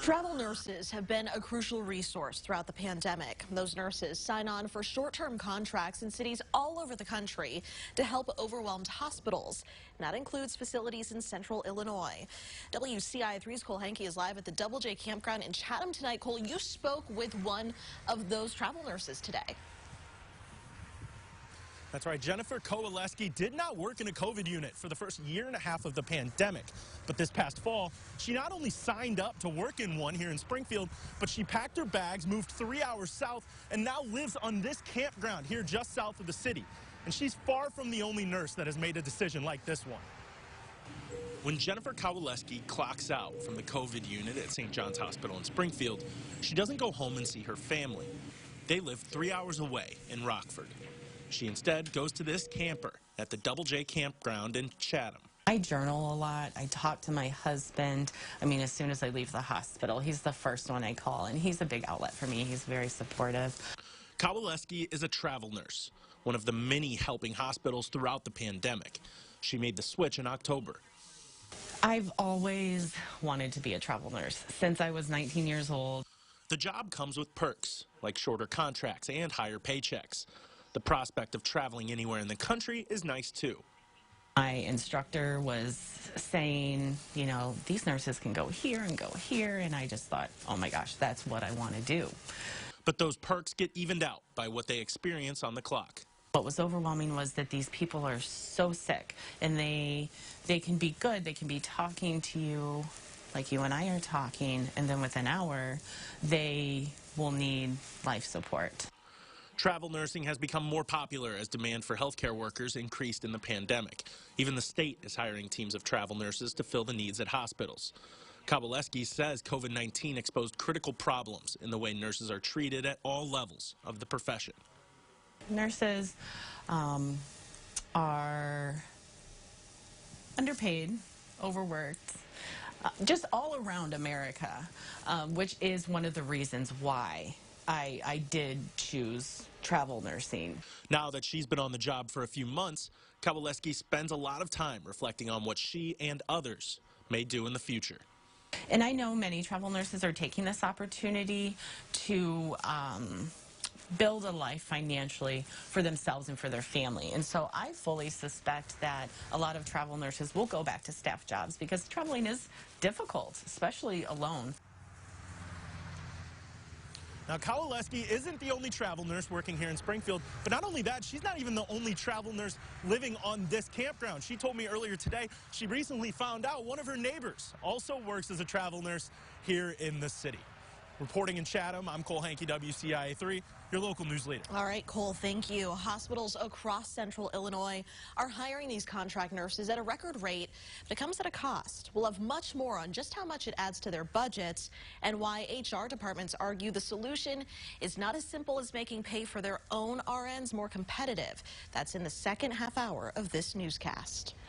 Travel nurses have been a crucial resource throughout the pandemic. Those nurses sign on for short-term contracts in cities all over the country to help overwhelmed hospitals. And that includes facilities in central Illinois. WCIA3's Cole Henke is live at the Double J Campground in Chatham tonight. Cole, you spoke with one of those travel nurses today. That's right. Jennifer Kowaleski did not work in a COVID unit for the first year and a half of the pandemic. But this past fall, she not only signed up to work in one here in Springfield, but she packed her bags, moved 3 hours south, and now lives on this campground here just south of the city. And she's far from the only nurse that has made a decision like this one. When Jennifer Kowaleski clocks out from the COVID unit at St. John's Hospital in Springfield, she doesn't go home and see her family. They live 3 hours away in Rockford. She instead goes to this camper at the Double J Campground in Chatham. I journal a lot. I talk to my husband. As soon as I leave the hospital, he's the first one I call, and he's a big outlet for me. He's very supportive. Kowaleski is a travel nurse, one of the many helping hospitals throughout the pandemic. She made the switch in October. I've always wanted to be a travel nurse since I was 19 years old. The job comes with perks, like shorter contracts and higher paychecks. The prospect of traveling anywhere in the country is nice, too. My instructor was saying, these nurses can go here and go here, and I just thought, oh my gosh, that's what I want to do. But those perks get evened out by what they experience on the clock. What was overwhelming was that these people are so sick, and they can be good, they can be talking to you like you and I are talking, and then within an hour, they will need life support. Travel nursing has become more popular as demand for healthcare workers increased in the pandemic. Even the state is hiring teams of travel nurses to fill the needs at hospitals. Kowaleski says COVID-19 exposed critical problems in the way nurses are treated at all levels of the profession. Nurses are underpaid, overworked, just all around America, which is one of the reasons why I did choose travel nursing. Now that she's been on the job for a few months, Kowaleski spends a lot of time reflecting on what she and others may do in the future. And I know many travel nurses are taking this opportunity to build a life financially for themselves and for their family. And so I fully suspect that a lot of travel nurses will go back to staff jobs because traveling is difficult, especially alone. Now, Kowaleski isn't the only travel nurse working here in Springfield, but not only that, she's not even the only travel nurse living on this campground. She told me earlier today she recently found out one of her neighbors also works as a travel nurse here in the city. Reporting in Chatham, I'm Cole Henke, WCIA3, your local news leader. All right, Cole, thank you. Hospitals across central Illinois are hiring these contract nurses at a record rate, but it comes at a cost. We'll have much more on just how much it adds to their budgets and why HR departments argue the solution is not as simple as making pay for their own RNs more competitive. That's in the second half hour of this newscast.